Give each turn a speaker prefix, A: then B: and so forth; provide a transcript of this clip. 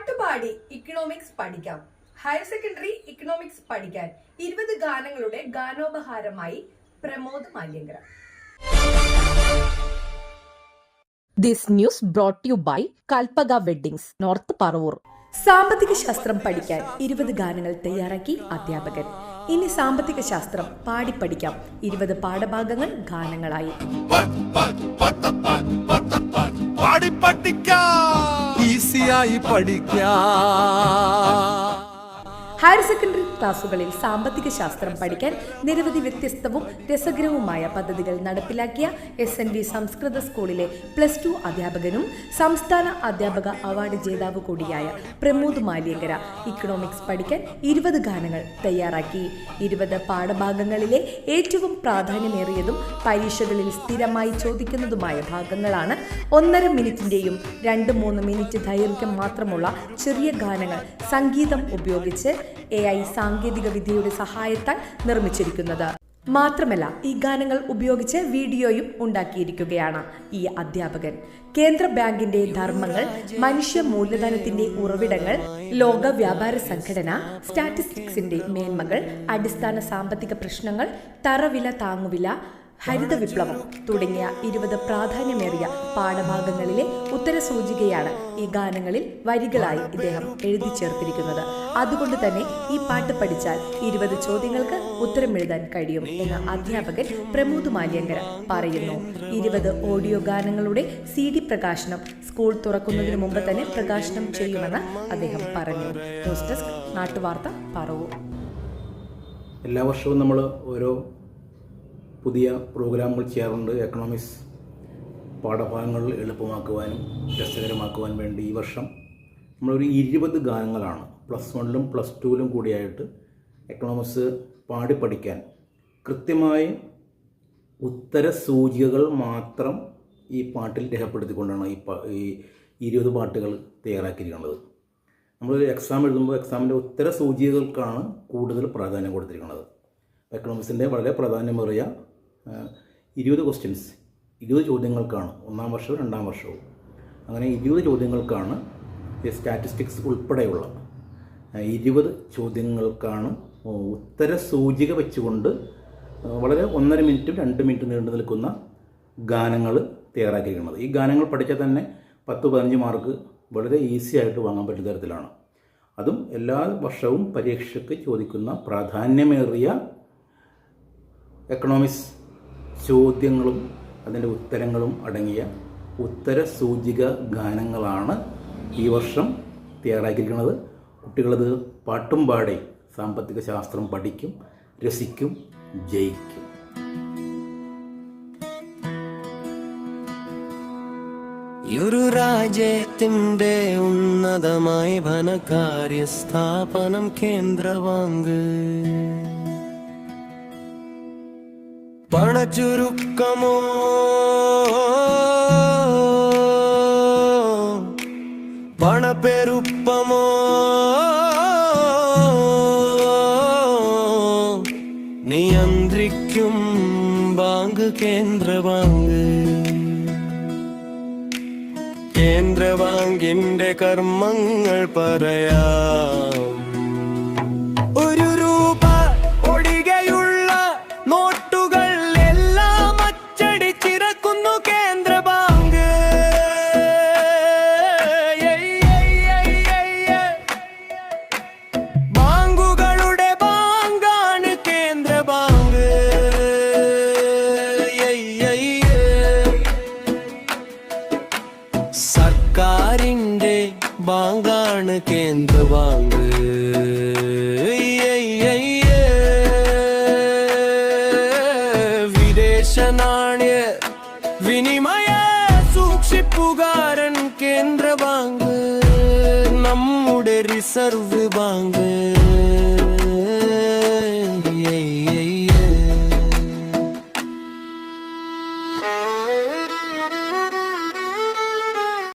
A: പാട്ടുപാടി ഇക്കണോമിക്സ് പഠിക്കാം. Higher secondary economics പഠിക്കാൻ 20 ഗാനങ്ങളുടെ ഗാനോപഹാരമായി Pramod Maliankara.
B: This news brought to you by Kalpaga Weddings, North Paravur.
C: സാമ്പത്തിക ശാസ്ത്രം പഠിക്കാൻ 20 ഗാനങ്ങൾ തയ്യാറാക്കി അധ്യാപകൻ. ഇനി സാമ്പത്തിക ശാസ്ത്രം പാടിപ്പഠിക്കാം. 20 പാഠഭാഗങ്ങൾ ഗാനങ്ങളായി. ഹയർ സെക്കൻഡറി ക്ലാസുകളിൽ സാമ്പത്തിക ശാസ്ത്രം പഠിക്കാൻ നിരവധി വ്യത്യസ്തവും രസകരവുമായ പദ്ധതികൾ നടപ്പിലാക്കിയ SNV സംസ്കൃത സ്കൂളിലെ +2 അധ്യാപകനും സംസ്ഥാന അധ്യാപക അവാർഡ് ജേതാവ് കൂടിയായ പ്രമോദ് മാല്യങ്കര ഇക്കണോമിക്സ് പഠിക്കാൻ 20 ഗാനങ്ങൾ തയ്യാറാക്കി. 20 പാഠഭാഗങ്ങളിലെ ഏറ്റവും പ്രാധാന്യമേറിയതും പരീക്ഷകളിൽ സ്ഥിരമായി ചോദിക്കുന്നതുമായ ഭാഗങ്ങളാണ് 1.5 മിനിറ്റിന്റെയും 2-3 മിനിറ്റ് ദൈർഘ്യം മാത്രമുള്ള ചെറിയ ഗാനങ്ങൾ സംഗീതം ഉപയോഗിച്ച് AI സാങ്കേതിക വിദ്യയുടെ സഹായത്താൽ നിർമ്മിച്ചിരിക്കുന്നത്. മാത്രമല്ല ഈ ഗാനങ്ങൾ ഉപയോഗിച്ച് വീഡിയോയും ഉണ്ടാക്കിയിരിക്കുകയാണ് ഈ അധ്യാപകൻ. കേന്ദ്ര ബാങ്കിന്റെ ധർമ്മങ്ങൾ, മനുഷ്യ മൂലധനത്തിന്റെ ഉറവിടങ്ങൾ, ലോക വ്യാപാര സംഘടന, സ്റ്റാറ്റിസ്റ്റിക്സിന്റെ മേന്മകൾ, അടിസ്ഥാന സാമ്പത്തിക പ്രശ്നങ്ങൾ, തറവില താങ്ങുവില, ഹരിത വിപ്ലവം തുടങ്ങിയ 20 പ്രാധാന്യമേറിയ പാഠഭാഗങ്ങളിലെ ഉത്തരസൂചികയാണ് ഈ ഗാനങ്ങളിൽ വരികളായി ഇദ്ദേഹം എഴുതി ചേർത്തിരിക്കുന്നത്. അതുകൊണ്ട് തന്നെ ഈ പാട്ട് പഠിച്ചാൽ 20 ചോദ്യങ്ങൾക്ക് ഉത്തരം എഴുതാൻ കഴിയും എന്ന് അധ്യാപകൻ പ്രമോദ് മാല്യങ്കര പറയുന്നു. 20 ഓഡിയോ ഗാനങ്ങളുടെ CD പ്രകാശനം സ്കൂൾ തുറക്കുന്നതിന് മുമ്പ് തന്നെ പ്രകാശനം ചെയ്യുമെന്ന് അദ്ദേഹം പറഞ്ഞു. ന്യൂസ് ഡെസ്ക് നാട്ടുവാർത്ത പറവൂർ.
D: എല്ലാ വർഷവും നമ്മൾ ഓരോ പുതിയ പ്രോഗ്രാമുകൾ ചെയ്യാറുണ്ട്. എക്കണോമിക്സ് പാഠഭാഗങ്ങൾ എളുപ്പമാക്കുവാനും രസകരമാക്കുവാൻ വേണ്ടി ഈ വർഷം നമ്മളൊരു 20 ഗാനങ്ങളാണ് +1-ലും +2-ലും കൂടിയായിട്ട് എക്കണോമിക്സ് പാടി പഠിക്കാൻ കൃത്യമായി ഉത്തര സൂചികകൾ മാത്രം ഈ പാട്ടിൽ രേഖപ്പെടുത്തിക്കൊണ്ടാണ് ഈ 20 പാട്ടുകൾ തയ്യാറാക്കിയിരിക്കുന്നത്. നമ്മളൊരു എക്സാം എഴുതുമ്പോൾ എക്സാമിൻ്റെ ഉത്തര സൂചികകൾക്കാണ് കൂടുതൽ പ്രാധാന്യം കൊടുത്തിരിക്കുന്നത്. എക്കണോമിക്സിൻ്റെ വളരെ പ്രാധാന്യമേറിയ 20 ക്വസ്റ്റ്യൻസ് 20 ചോദ്യങ്ങൾക്കാണ്, 1-ാം വർഷവും 2-ാം വർഷവും അങ്ങനെ 20 ചോദ്യങ്ങൾക്കാണ് സ്റ്റാറ്റിസ്റ്റിക്സ് ഉൾപ്പെടെയുള്ള 20 ചോദ്യങ്ങൾക്കാണ് ഉത്തര സൂചിക വെച്ചുകൊണ്ട് വളരെ 1.5 മിനിറ്റും 2 മിനിറ്റും നീണ്ടു നിൽക്കുന്ന ഗാനങ്ങൾ തയ്യാറാക്കിയിരിക്കുന്നത്. ഈ ഗാനങ്ങൾ പഠിച്ചാൽ തന്നെ 10-15 മാർക്ക് വളരെ ഈസി ആയിട്ട് വാങ്ങാൻ പറ്റുന്ന തരത്തിലാണ്. അതും എല്ലാ വർഷവും പരീക്ഷയ്ക്ക് ചോദിക്കുന്ന പ്രാധാന്യമേറിയ എക്കണോമിക്സ് ചോദ്യങ്ങളും അതിൻ്റെ ഉത്തരങ്ങളും അടങ്ങിയ ഉത്തര സൂചിക ഗാനങ്ങളാണ് ഈ വർഷം തയ്യാറാക്കിയിരിക്കുന്നത്. കുട്ടികളത് പാട്ടും പാടി സാമ്പത്തിക ശാസ്ത്രം പഠിക്കും, രസിക്കും, ജയിക്കും.
E: ഒരു രാജ്യത്തിന്റെ ഉന്നതമായ ധനകാര്യ സ്ഥാപനം കേന്ദ്ര ബാങ്ക്. പണച്ചുരുക്കമോ പണപ്പെരുപ്പമോ നിയന്ത്രിക്കും ബാങ്ക് കേന്ദ്ര ബാങ്ക്. കേന്ദ്ര ബാങ്കിന്റെ കർമ്മങ്ങൾ പറയാം. ഒരു രൂപ ഒഴികെയുള്ള നോട്ടുകൾ എല്ലാം അച്ചടിച്ചിറക്കുന്നു കേന്ദ്ര ബാങ്ക്. ബാങ്കുകളുടെ ബാങ്കാണ് കേന്ദ്ര ബാങ്ക്. സർക്കാരിന്റെ ബാങ്കാണ് കേന്ദ്ര ബാങ്ക്. വിദേശ നാണ്യ വിനിമയ സൂക്ഷിപ്പുകാരൻ കേന്ദ്ര ബാങ്ക്. നമ്മുടെ റിസർവ് ബാങ്ക്.